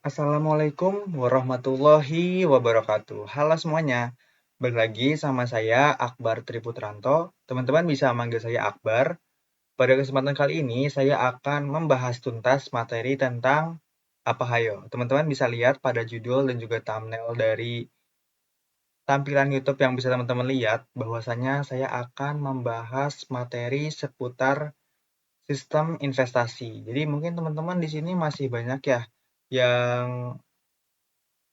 Assalamualaikum warahmatullahi wabarakatuh. Halo semuanya, balik lagi sama saya Akbar Triputranto. Teman-teman bisa manggil saya Akbar. Pada kesempatan kali ini saya akan membahas tuntas materi tentang apa hayo. Teman-teman bisa lihat pada judul dan juga thumbnail dari tampilan YouTube yang bisa teman-teman lihat bahwasanya saya akan membahas materi seputar sistem investasi. Jadi mungkin teman-teman di sini masih banyak ya yang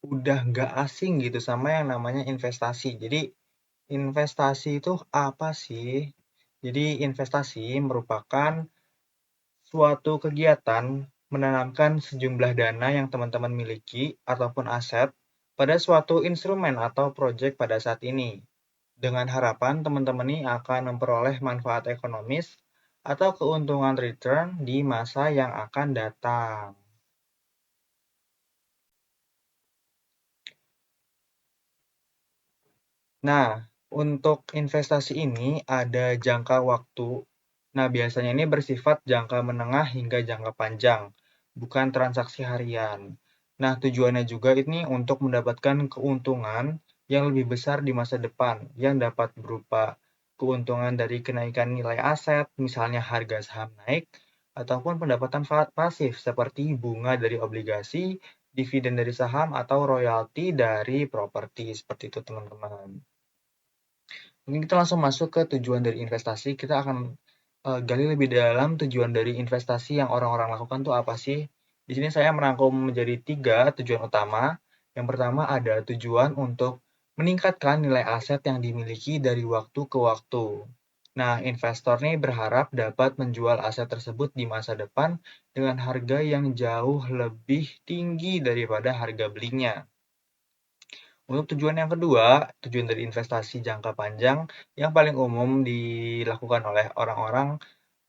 udah nggak asing gitu sama yang namanya investasi. Jadi, investasi itu apa sih? Jadi, investasi merupakan suatu kegiatan menanamkan sejumlah dana yang teman-teman miliki ataupun aset pada suatu instrumen atau proyek pada saat ini. Dengan harapan teman-teman ini akan memperoleh manfaat ekonomis atau keuntungan return di masa yang akan datang. Nah, untuk investasi ini ada jangka waktu. Nah, biasanya ini bersifat jangka menengah hingga jangka panjang, bukan transaksi harian. Nah, tujuannya juga ini untuk mendapatkan keuntungan yang lebih besar di masa depan, yang dapat berupa keuntungan dari kenaikan nilai aset, misalnya harga saham naik, ataupun pendapatan pasif seperti bunga dari obligasi, dividen dari saham, atau royalti dari properti. Seperti itu, teman-teman. Mungkin kita langsung masuk ke tujuan dari investasi. Kita akan gali lebih dalam tujuan dari investasi yang orang-orang lakukan tuh apa sih? Di sini saya merangkum menjadi 3 tujuan utama. Yang pertama ada tujuan untuk meningkatkan nilai aset yang dimiliki dari waktu ke waktu. Nah, investor nih berharap dapat menjual aset tersebut di masa depan dengan harga yang jauh lebih tinggi daripada harga belinya. Untuk tujuan yang kedua, tujuan dari investasi jangka panjang yang paling umum dilakukan oleh orang-orang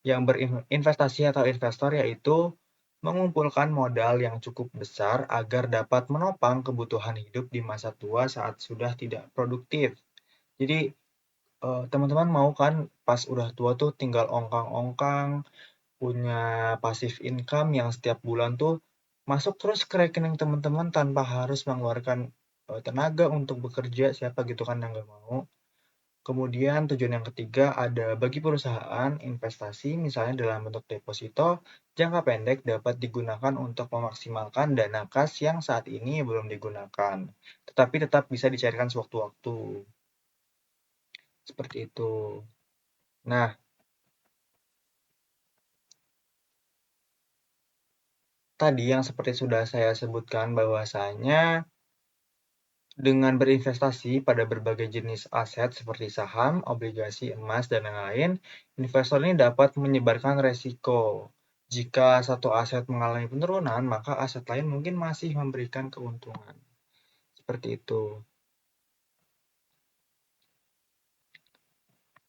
yang berinvestasi atau investor yaitu mengumpulkan modal yang cukup besar agar dapat menopang kebutuhan hidup di masa tua saat sudah tidak produktif. Jadi, teman-teman mau kan pas udah tua tuh tinggal ongkang-ongkang, punya passive income yang setiap bulan tuh masuk terus ke rekening teman-teman tanpa harus mengeluarkan tenaga untuk bekerja, siapa gitu kan yang nggak mau. Kemudian tujuan yang ketiga ada bagi perusahaan investasi misalnya dalam bentuk deposito jangka pendek dapat digunakan untuk memaksimalkan dana kas yang saat ini belum digunakan, tetapi tetap bisa dicairkan sewaktu-waktu. Seperti itu. Nah, tadi yang seperti sudah saya sebutkan bahwasanya dengan berinvestasi pada berbagai jenis aset seperti saham, obligasi, emas, dan lain-lain, investor ini dapat menyebarkan resiko. Jika satu aset mengalami penurunan, maka aset lain mungkin masih memberikan keuntungan. Seperti itu.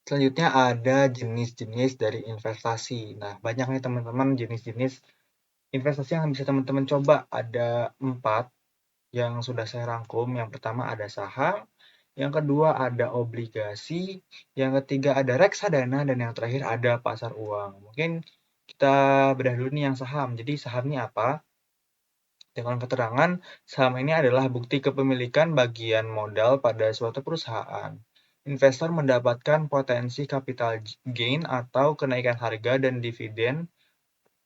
Selanjutnya ada jenis-jenis dari investasi. Nah, banyak nih teman-teman jenis-jenis investasi yang bisa teman-teman coba. Ada 4 yang sudah saya rangkum. Yang pertama ada saham, yang kedua ada obligasi, yang ketiga ada reksadana, dan yang terakhir ada pasar uang. Mungkin kita bedah dulu nih yang saham. Jadi saham ini apa? Dengan keterangan, saham ini adalah bukti kepemilikan bagian modal pada suatu perusahaan. Investor mendapatkan potensi capital gain atau kenaikan harga dan dividen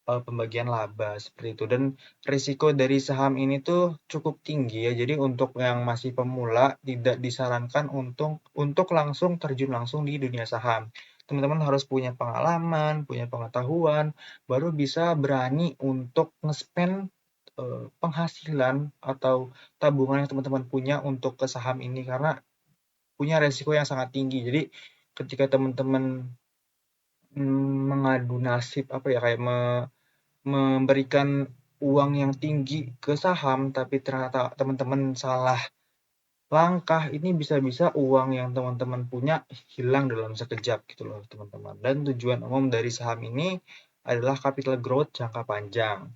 pembagian laba seperti itu. Dan risiko dari saham ini tuh cukup tinggi ya. Jadi untuk yang masih pemula tidak disarankan untuk langsung terjun langsung di dunia saham. Teman-teman harus punya pengalaman, punya pengetahuan, baru bisa berani untuk nge-spend penghasilan atau tabungan yang teman-teman punya untuk ke saham ini karena punya resiko yang sangat tinggi. Jadi ketika teman-teman mengadu nasib apa ya kayak memberikan uang yang tinggi ke saham, tapi ternyata teman-teman salah langkah, ini bisa-bisa uang yang teman-teman punya hilang dalam sekejap gitu loh teman-teman. Dan tujuan umum dari saham ini adalah capital growth jangka panjang.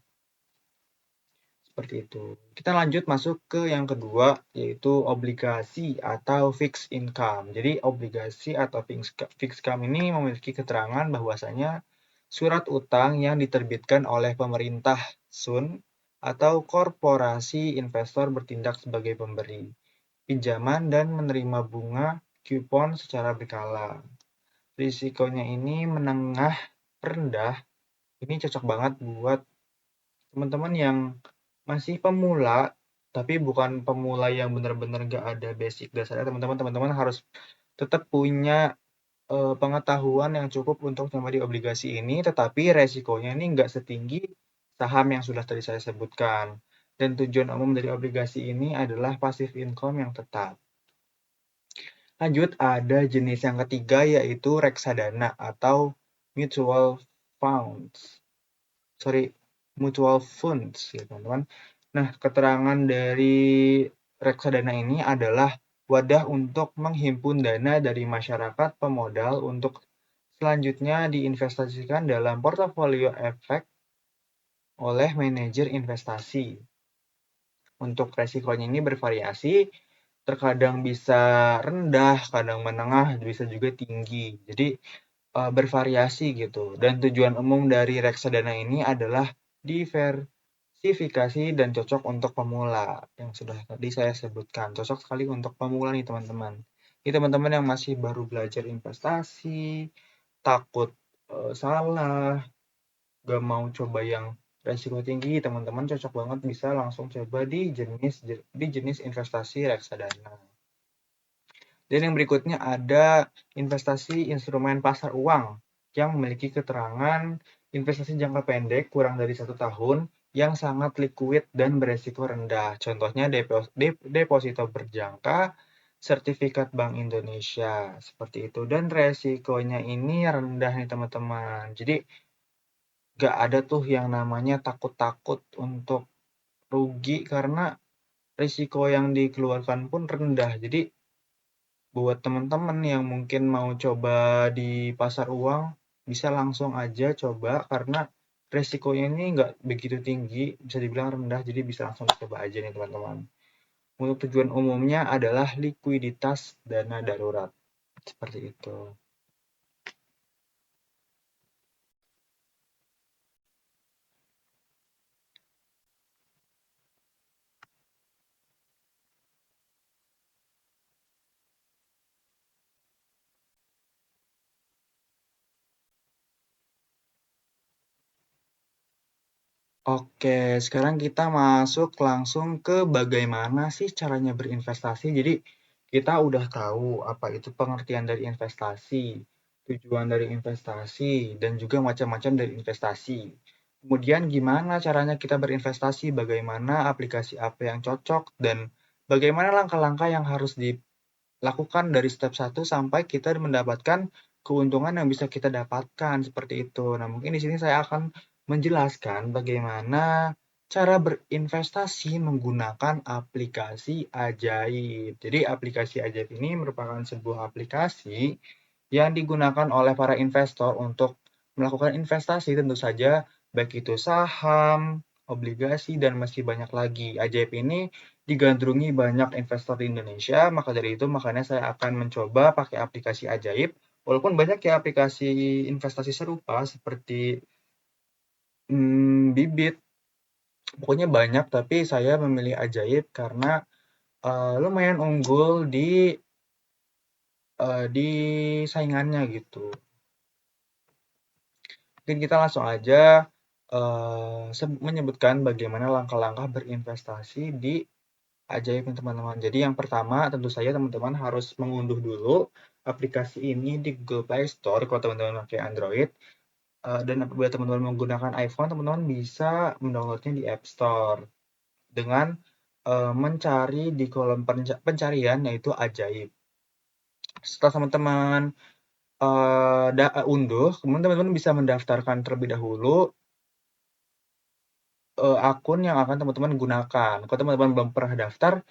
Seperti itu. Kita lanjut masuk ke yang kedua, yaitu obligasi atau fixed income. Jadi obligasi atau fixed income ini memiliki keterangan bahwasanya surat utang yang diterbitkan oleh pemerintah Sun atau korporasi investor bertindak sebagai pemberi pinjaman dan menerima bunga kupon secara berkala. Risikonya ini menengah rendah. Ini cocok banget buat teman-teman yang masih pemula, tapi bukan pemula yang benar-benar nggak ada basic dasarnya. Teman-teman harus tetap punya pengetahuan yang cukup untuk nyoba di obligasi ini, tetapi resikonya ini nggak setinggi saham yang sudah tadi saya sebutkan. Dan tujuan umum dari obligasi ini adalah passive income yang tetap. Lanjut, ada jenis yang ketiga yaitu reksadana atau mutual funds. Mutual funds ya teman-teman. Nah, keterangan dari reksadana ini adalah wadah untuk menghimpun dana dari masyarakat pemodal untuk selanjutnya diinvestasikan dalam portofolio efek oleh manajer investasi. Untuk resikonya ini bervariasi, terkadang bisa rendah, kadang menengah, bisa juga tinggi. Jadi bervariasi gitu. Dan tujuan umum dari reksadana ini adalah diversifikasi dan cocok untuk pemula. Yang sudah tadi saya sebutkan, cocok sekali untuk pemula nih teman-teman. Ini teman-teman yang masih baru belajar investasi, takut salah, gak mau coba yang resiko tinggi, teman-teman cocok banget bisa langsung coba di jenis investasi reksadana. Dan yang berikutnya ada investasi instrumen pasar uang yang memiliki keterangan investasi jangka pendek kurang dari 1 tahun yang sangat liquid dan beresiko rendah. Contohnya deposito berjangka, sertifikat Bank Indonesia, seperti itu. Dan resikonya ini rendah nih teman-teman. Jadi nggak ada tuh yang namanya takut-takut untuk rugi karena risiko yang dikeluarkan pun rendah. Jadi buat teman-teman yang mungkin mau coba di pasar uang, bisa langsung aja coba karena resikonya ini nggak begitu tinggi, bisa dibilang rendah, jadi bisa langsung coba aja nih teman-teman. Untuk tujuan umumnya adalah likuiditas dana darurat, seperti itu. Oke, sekarang kita masuk langsung ke bagaimana sih caranya berinvestasi. Jadi, kita udah tahu apa itu pengertian dari investasi, tujuan dari investasi, dan juga macam-macam dari investasi. Kemudian gimana caranya kita berinvestasi, bagaimana aplikasi apa yang cocok, dan bagaimana langkah-langkah yang harus dilakukan dari step 1 sampai kita mendapatkan keuntungan yang bisa kita dapatkan, seperti itu. Nah, mungkin di sini saya akan menjelaskan bagaimana cara berinvestasi menggunakan aplikasi ajaib. Jadi aplikasi ajaib ini merupakan sebuah aplikasi yang digunakan oleh para investor untuk melakukan investasi tentu saja, baik itu saham, obligasi, dan masih banyak lagi. Ajaib ini digandrungi banyak investor di Indonesia, maka dari itu makanya saya akan mencoba pakai aplikasi ajaib, walaupun banyak ya aplikasi investasi serupa seperti Bibit, pokoknya banyak, tapi saya memilih ajaib karena lumayan unggul di saingannya gitu. Mungkin kita langsung aja menyebutkan bagaimana langkah-langkah berinvestasi di ajaib nih teman-teman. Jadi yang pertama tentu saja teman-teman harus mengunduh dulu aplikasi ini di Google Play Store kalau teman-teman pakai Android. Dan apabila teman-teman menggunakan iPhone, teman-teman bisa mendownloadnya di App Store dengan mencari di kolom pencarian yaitu ajaib. Setelah teman-teman unduh, kemudian teman-teman bisa mendaftarkan terlebih dahulu akun yang akan teman-teman gunakan. Kalau teman-teman belum pernah daftar,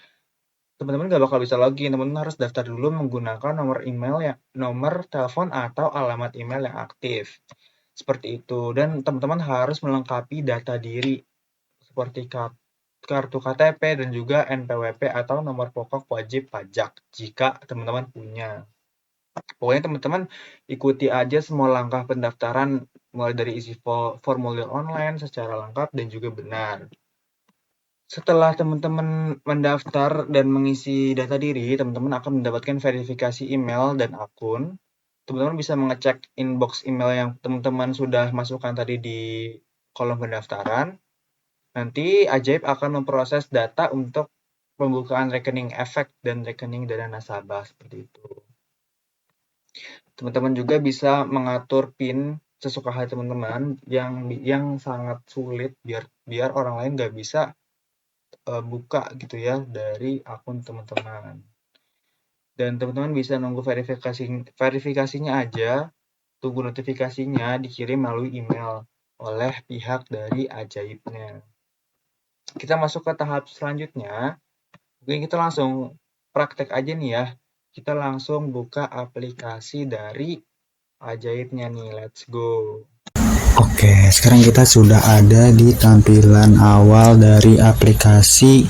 teman-teman nggak bakal bisa login. Teman-teman harus daftar dulu menggunakan nomor telepon atau alamat email yang aktif. Seperti itu. Dan teman-teman harus melengkapi data diri seperti kartu KTP dan juga NPWP atau nomor pokok wajib pajak jika teman-teman punya. Pokoknya teman-teman ikuti aja semua langkah pendaftaran mulai dari isi formulir online secara lengkap dan juga benar. Setelah teman-teman mendaftar dan mengisi data diri, teman-teman akan mendapatkan verifikasi email dan akun. Teman-teman bisa mengecek inbox email yang teman-teman sudah masukkan tadi di kolom pendaftaran. Nanti Ajaib akan memproses data untuk pembukaan rekening efek dan rekening dana nasabah seperti itu. Teman-teman juga bisa mengatur PIN sesuka hati teman-teman yang sangat sulit biar orang lain nggak bisa buka gitu ya dari akun teman-teman. Dan teman-teman bisa nunggu verifikasinya aja, tunggu notifikasinya dikirim melalui email oleh pihak dari Ajaibnya. Kita masuk ke tahap selanjutnya. Mungkin kita langsung praktek aja nih ya. Kita langsung buka aplikasi dari Ajaibnya nih. Let's go. Oke, sekarang kita sudah ada di tampilan awal dari aplikasi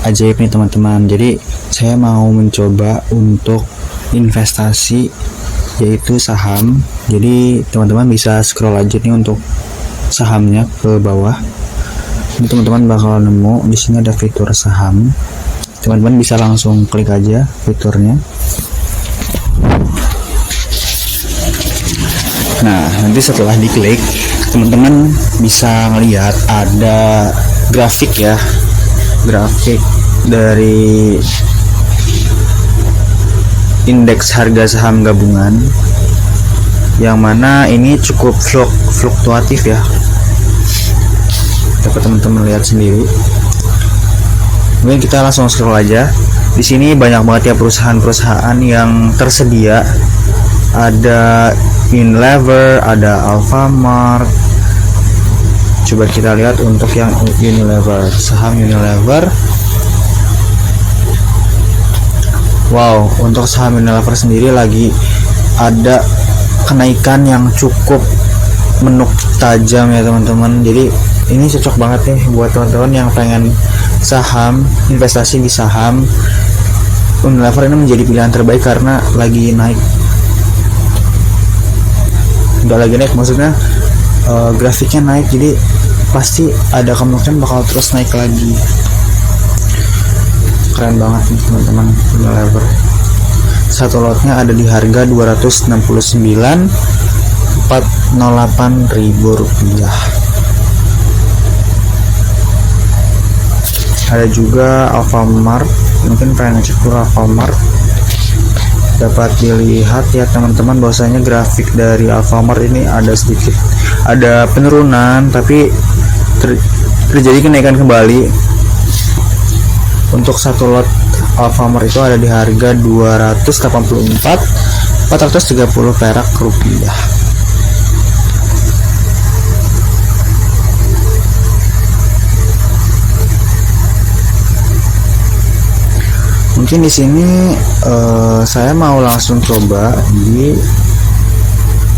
Ajaib nih teman-teman. Jadi saya mau mencoba untuk investasi yaitu saham. Jadi teman-teman bisa scroll aja nih untuk sahamnya ke bawah. Ini teman-teman bakal nemu di sini ada fitur saham. Teman-teman bisa langsung klik aja fiturnya. Nah, nanti setelah diklik, teman-teman bisa ngelihat ada grafik ya, grafik dari indeks harga saham gabungan, yang mana ini cukup fluktuatif ya. Dapat teman-teman lihat sendiri. Kemudian kita langsung scroll aja. Di sini banyak banget ya perusahaan-perusahaan yang tersedia. Ada Unilever, ada Alfamart. Coba kita lihat untuk yang Unilever, saham Unilever. Wow, untuk saham Unilever sendiri lagi ada kenaikan yang cukup tajam ya teman-teman. Jadi ini cocok banget nih buat teman-teman yang pengen saham, investasi di saham. Unilever ini menjadi pilihan terbaik karena lagi naik. Udah lagi naik maksudnya grafiknya naik, jadi pasti ada kemungkinan bakal terus naik lagi. Keren banget nih teman-teman Unilever. Satu lotnya ada di harga 269.408.000 rupiah. Ada juga Alfamart, mungkin pengen ngecek dulu Alfamart. Dapat dilihat ya teman-teman bahwasanya grafik dari Alfamart ini ada penurunan tapi terjadi kenaikan kembali. Untuk satu lot Alfamart itu ada di harga 284.430 perak rupiah. Mungkin di sini saya mau langsung coba di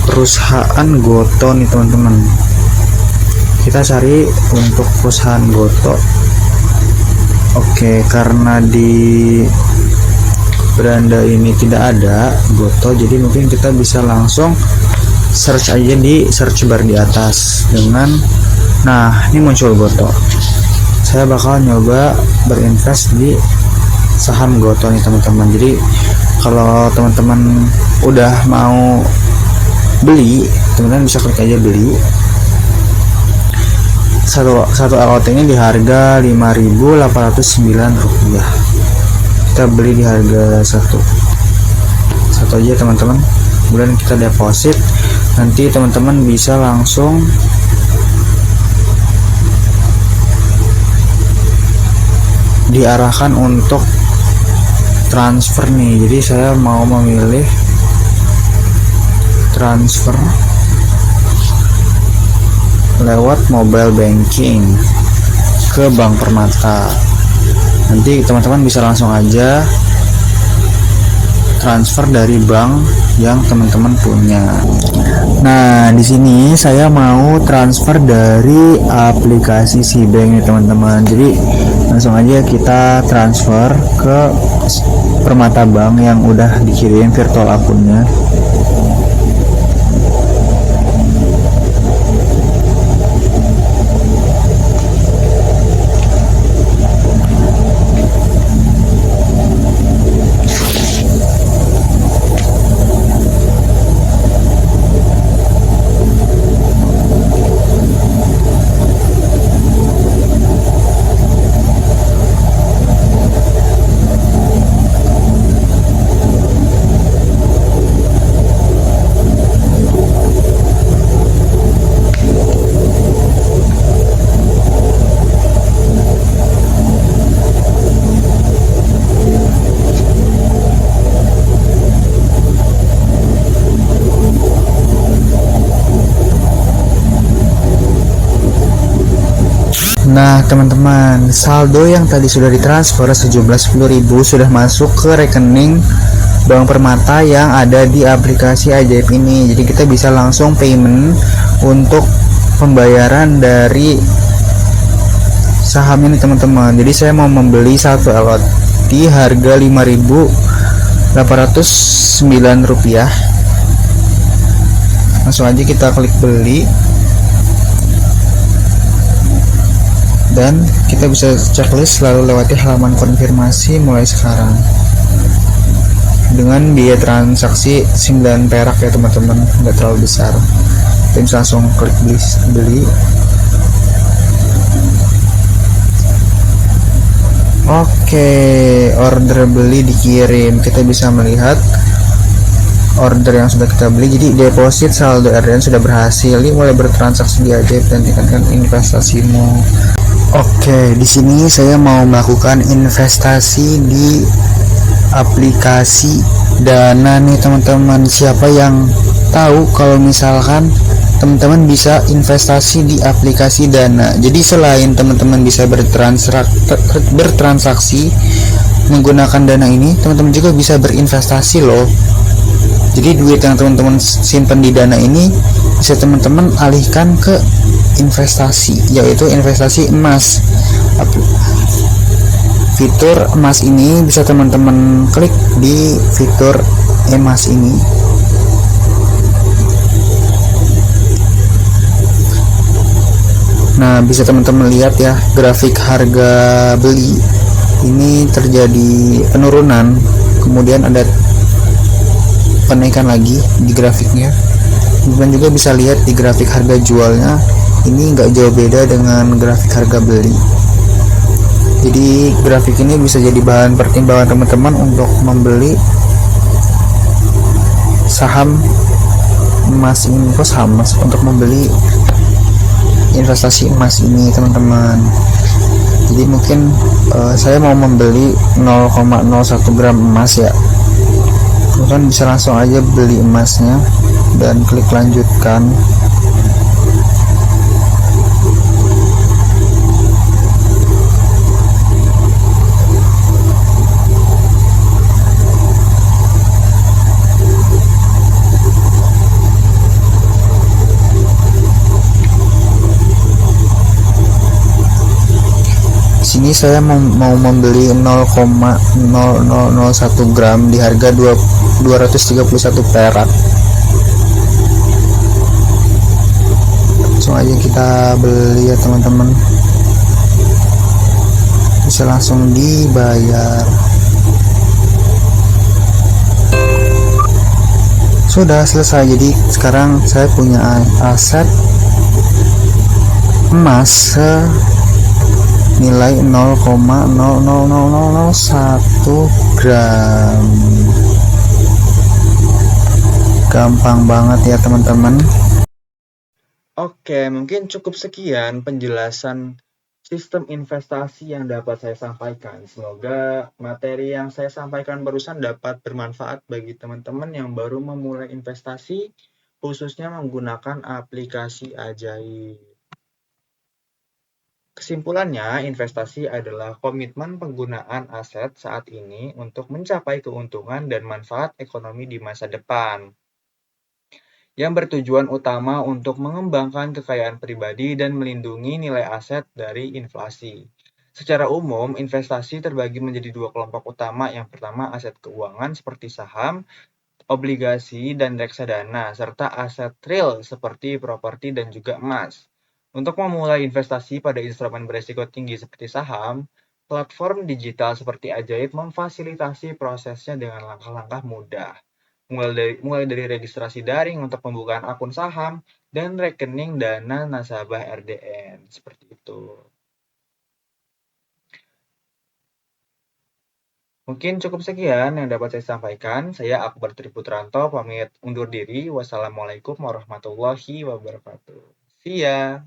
perusahaan Goto nih teman-teman. Kita cari untuk perusahaan Goto. Oke, karena di beranda ini tidak ada Goto, jadi mungkin kita bisa langsung search aja di search bar di atas dengan, nah ini muncul Goto. Saya bakal nyoba berinvest di saham Goto nih teman-teman. Jadi kalau teman-teman udah mau beli, teman-teman bisa klik aja beli. Satu lot ini di harga 5.809 rupiah. Kita beli di harga satu aja teman-teman. Kemudian kita deposit. Nanti teman-teman bisa langsung diarahkan untuk transfer nih. Jadi saya mau memilih transfer lewat mobile banking ke Bank Permata. Nanti teman-teman bisa langsung aja transfer dari bank yang teman-teman punya. Nah, di sini saya mau transfer dari aplikasi Sibank nih teman-teman. Jadi langsung aja kita transfer ke Permata Bank yang udah dikirim virtual akunnya. Nah, teman-teman, saldo yang tadi sudah ditransfer sejumlah 10.000 sudah masuk ke rekening Bank Permata yang ada di aplikasi Ajaib ini. Jadi kita bisa langsung payment untuk pembayaran dari saham ini, teman-teman. Jadi saya mau membeli satu lot di harga Rp5.809. Langsung aja kita klik beli dan kita bisa checklist lalu lewati halaman konfirmasi mulai sekarang dengan biaya transaksi 9 perak ya teman-teman, nggak terlalu besar. Kita bisa langsung klik beli. Oke, order beli dikirim. Kita bisa melihat order yang sudah kita beli. Jadi deposit saldo RDN sudah berhasil. Ini mulai bertransaksi di Ajaib dan tingkatkan investasimu. Oke, di sini saya mau melakukan investasi di aplikasi Dana nih teman-teman. Siapa yang tahu kalau misalkan teman-teman bisa investasi di aplikasi Dana. Jadi selain teman-teman bisa bertransaksi menggunakan Dana ini, teman-teman juga bisa berinvestasi loh. Jadi duit yang teman-teman simpan di Dana ini bisa teman-teman alihkan ke investasi, yaitu investasi emas. Fitur emas ini bisa teman-teman klik di fitur emas ini. Nah, bisa teman-teman lihat ya, grafik harga beli ini terjadi penurunan, kemudian ada penaikan lagi di grafiknya. Kemudian juga bisa lihat di grafik harga jualnya, ini nggak jauh beda dengan grafik harga beli. Jadi grafik ini bisa jadi bahan pertimbangan teman-teman untuk membeli saham emas ini, untuk membeli investasi emas ini teman-teman. Jadi mungkin saya mau membeli 0,01 gram emas ya, teman-teman bisa langsung aja beli emasnya dan klik lanjutkan. Sini saya mau membeli 0,0001 gram di harga 231 perak. Langsung aja kita beli ya teman-teman, bisa langsung dibayar. Sudah selesai. Jadi sekarang saya punya aset emas nilai 0,0001 gram. Gampang banget ya teman-teman. Oke, mungkin cukup sekian penjelasan sistem investasi yang dapat saya sampaikan. Semoga materi yang saya sampaikan barusan dapat bermanfaat bagi teman-teman yang baru memulai investasi, khususnya menggunakan aplikasi Ajaib. Kesimpulannya, investasi adalah komitmen penggunaan aset saat ini untuk mencapai keuntungan dan manfaat ekonomi di masa depan, yang bertujuan utama untuk mengembangkan kekayaan pribadi dan melindungi nilai aset dari inflasi. Secara umum, investasi terbagi menjadi dua kelompok utama. Yang pertama, aset keuangan seperti saham, obligasi, dan reksadana, serta aset real seperti properti dan juga emas. Untuk memulai investasi pada instrumen berisiko tinggi seperti saham, platform digital seperti Ajaib memfasilitasi prosesnya dengan langkah-langkah mudah. Mulai dari registrasi daring untuk pembukaan akun saham dan rekening dana nasabah RDN. Seperti itu. Mungkin cukup sekian yang dapat saya sampaikan. Saya Akbar Triputranto pamit undur diri. Wassalamualaikum warahmatullahi wabarakatuh. See ya.